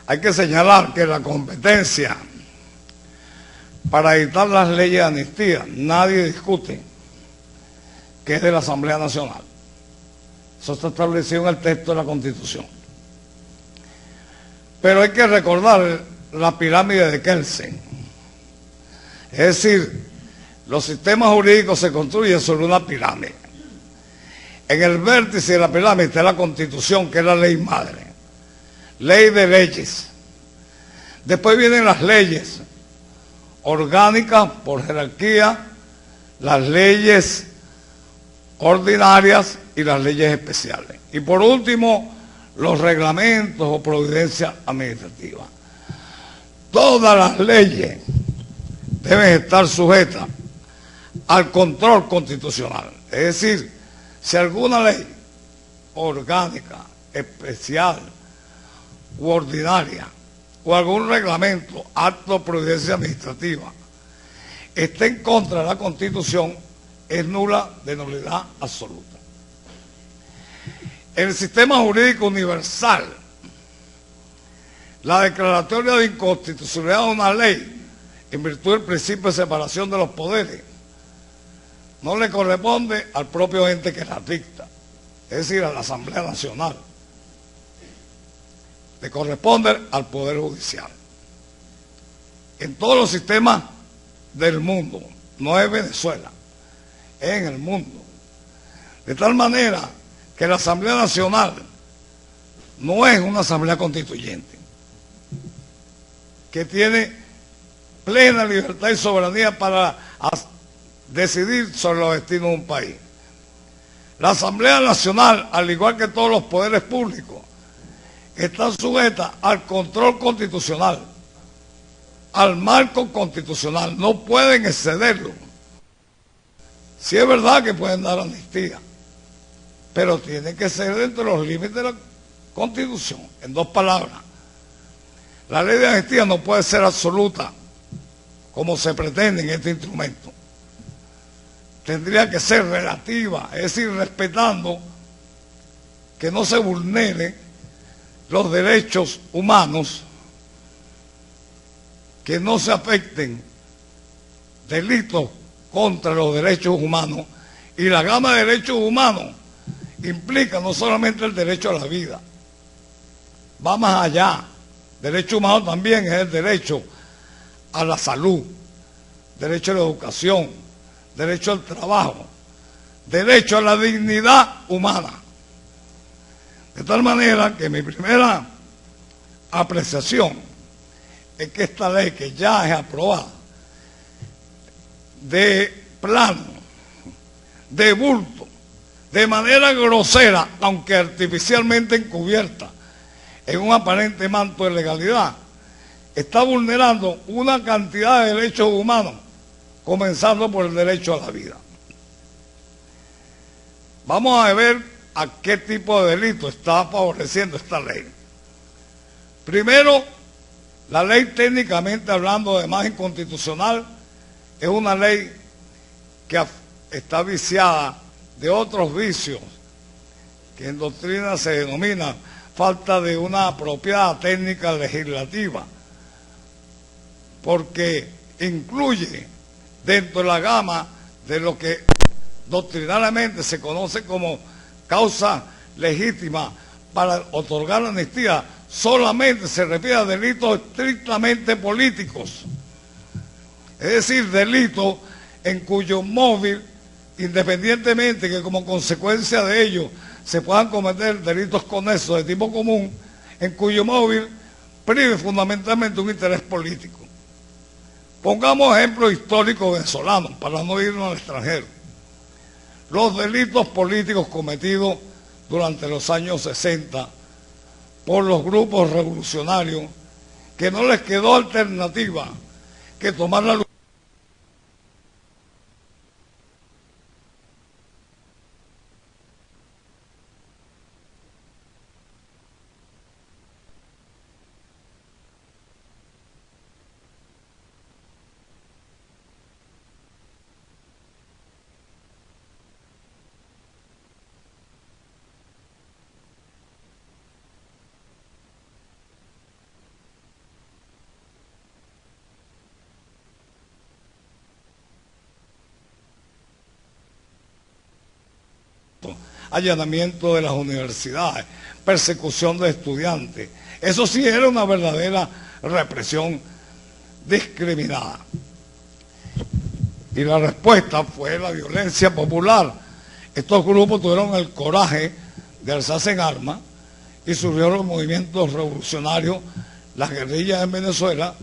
Hay que señalar que la competencia para dictar las leyes de amnistía, nadie discute que es de la Asamblea Nacional. Eso está establecido en el texto de la Constitución. Pero hay que recordar la pirámide de Kelsen. Es decir, los sistemas jurídicos se construyen sobre una pirámide. En el vértice de la pirámide está la Constitución, que es la ley madre. Ley de leyes. Después vienen las leyes orgánicas por jerarquía, las leyes ordinarias y las leyes especiales. Y por último, los reglamentos o providencias administrativas. Todas las leyes deben estar sujetas al control constitucional. Es decir, si alguna ley orgánica, especial u ordinaria o algún reglamento, acto o providencia administrativa esté en contra de la Constitución, es nula, de nulidad absoluta. En el sistema jurídico universal, la declaratoria de inconstitucionalidad de una ley, en virtud del principio de separación de los poderes, no le corresponde al propio ente que la dicta, es decir, a la Asamblea Nacional. Le corresponde al Poder Judicial. En todos los sistemas del mundo, no es Venezuela, es en el mundo. De tal manera que la Asamblea Nacional no es una asamblea constituyente, que tiene plena libertad y soberanía para decidir sobre los destinos de un país. La Asamblea Nacional, al igual que todos los poderes públicos, está sujeta al control constitucional, al marco constitucional. No pueden excederlo. Sí es verdad que pueden dar amnistía, pero tiene que ser dentro de los límites de la Constitución. En dos palabras, la ley de amnistía no puede ser absoluta, como se pretende en este instrumento. Tendría que ser relativa, es decir, respetando que no se vulneren los derechos humanos, que no se afecten delitos contra los derechos humanos. Y la gama de derechos humanos implica no solamente el derecho a la vida, va más allá. Derecho humano también es el derecho a la salud, derecho a la educación, derecho al trabajo, derecho a la dignidad humana. De tal manera que mi primera apreciación es que esta ley, que ya es aprobada, de plano, de bulto, de manera grosera, aunque artificialmente encubierta en un aparente manto de legalidad, está vulnerando una cantidad de derechos humanos, comenzando por el derecho a la vida. Vamos a ver a qué tipo de delito está favoreciendo esta ley. Primero, la ley, técnicamente hablando, además inconstitucional, es una ley que está viciada de otros vicios que en doctrina se denomina falta de una apropiada técnica legislativa, porque incluye dentro de la gama de lo que doctrinalmente se conoce como causa legítima para otorgar la amnistía, solamente se refiere a delitos estrictamente políticos, es decir, delitos en cuyo móvil, independientemente que como consecuencia de ello se puedan cometer delitos conexos de tipo común, en cuyo móvil prive fundamentalmente un interés político. Pongamos ejemplos históricos venezolanos para no irnos al extranjero. Los delitos políticos cometidos durante los años 60 por los grupos revolucionarios, que no les quedó alternativa que tomar la lucha allanamiento de las universidades, persecución de estudiantes. Eso sí era una verdadera represión discriminada. Y la respuesta fue la violencia popular. Estos grupos tuvieron el coraje de alzarse en armas y surgieron los movimientos revolucionarios, las guerrillas en Venezuela,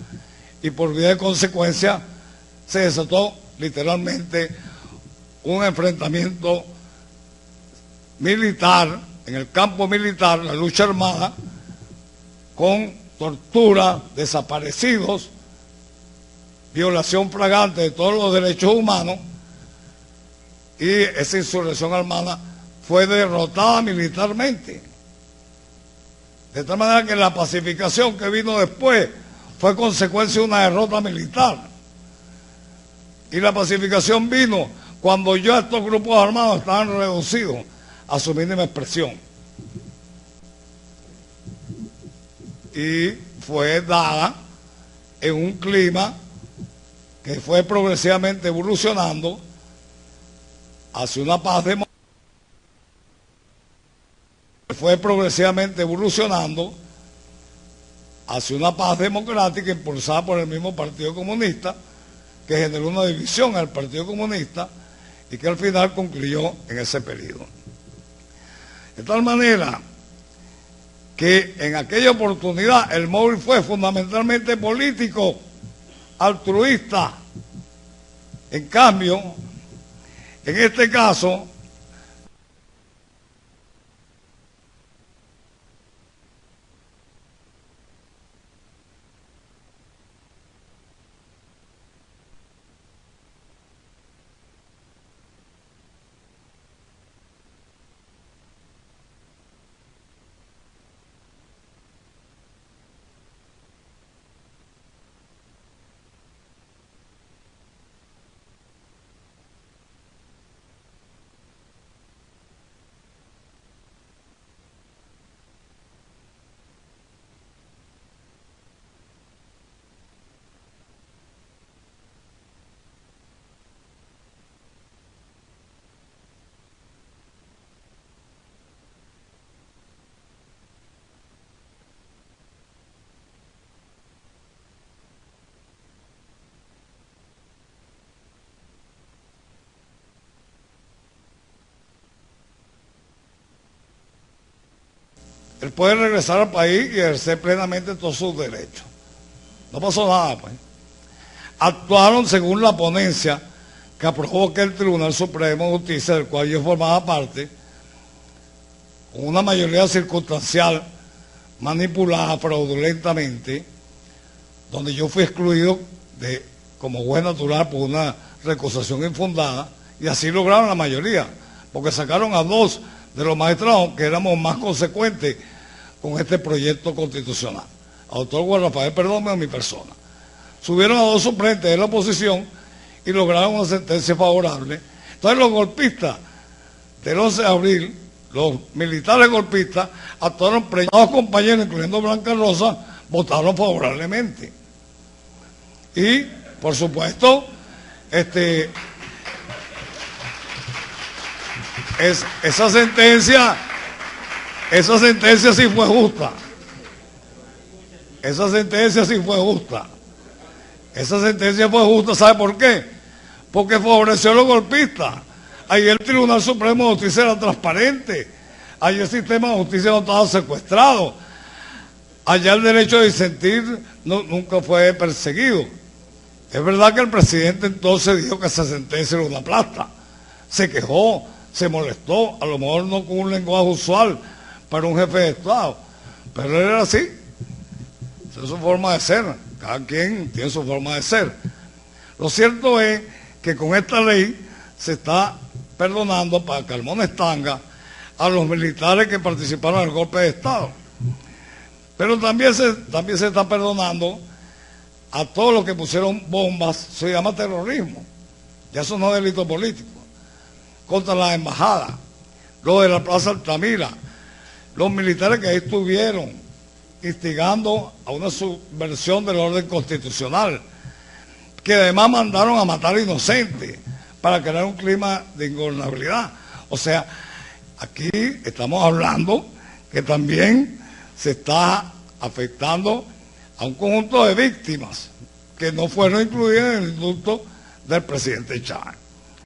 y por vía de consecuencia se desató literalmente un enfrentamiento militar, en el campo militar, la lucha armada, con tortura, desaparecidos, violación flagrante de todos los derechos humanos, y esa insurrección armada fue derrotada militarmente. De tal manera que la pacificación que vino después fue consecuencia de una derrota militar. Y la pacificación vino cuando ya estos grupos armados estaban reducidos a su mínima expresión. Y fue dada en un clima que fue progresivamente evolucionando hacia una paz democrática. Fue progresivamente evolucionando hacia una paz democrática impulsada por el mismo Partido Comunista, que generó una división al Partido Comunista y que al final concluyó en ese periodo. De tal manera que en aquella oportunidad el móvil fue fundamentalmente político, altruista. En cambio, en este caso, él puede regresar al país y ejercer plenamente todos sus derechos. No pasó nada, pues. Actuaron según la ponencia que aprobó que el Tribunal Supremo de Justicia, del cual yo formaba parte, con una mayoría circunstancial manipulada fraudulentamente, donde yo fui excluido como juez natural por una recusación infundada, y así lograron la mayoría, porque sacaron a 2 de los magistrados que éramos más consecuentes con este proyecto constitucional, al doctor Juan Rafael Perdomo y a mi persona. Subieron a 2 suplentes de la oposición y lograron una sentencia favorable. Entonces los golpistas del 11 de abril, los militares golpistas, a todos los preñados compañeros, incluyendo Blanca Rosa, votaron favorablemente. Y, por supuesto, esa sentencia sí fue justa. Esa sentencia sí fue justa. Esa sentencia fue justa, ¿sabe por qué? Porque favoreció a los golpistas. Ahí el Tribunal Supremo de Justicia era transparente. Ahí el sistema de justicia no estaba secuestrado. Allá el derecho de disentir nunca fue perseguido. Es verdad que el presidente entonces dijo que esa sentencia era una plasta. Se quejó, se molestó, a lo mejor no con un lenguaje usual para un jefe de Estado, pero él era así. Esa es su forma de ser. Cada quien tiene su forma de ser. Lo cierto es que con esta ley se está perdonando para que amonestanga a los militares que participaron en el golpe de Estado. Pero también se está perdonando a todos los que pusieron bombas. Se llama terrorismo. Ya eso no es delito político. Contra las embajadas, los de la Plaza Altamira, los militares que ahí estuvieron instigando a una subversión del orden constitucional, que además mandaron a matar inocentes para crear un clima de ingobernabilidad. O sea, aquí estamos hablando que también se está afectando a un conjunto de víctimas que no fueron incluidas en el indulto del presidente Chávez.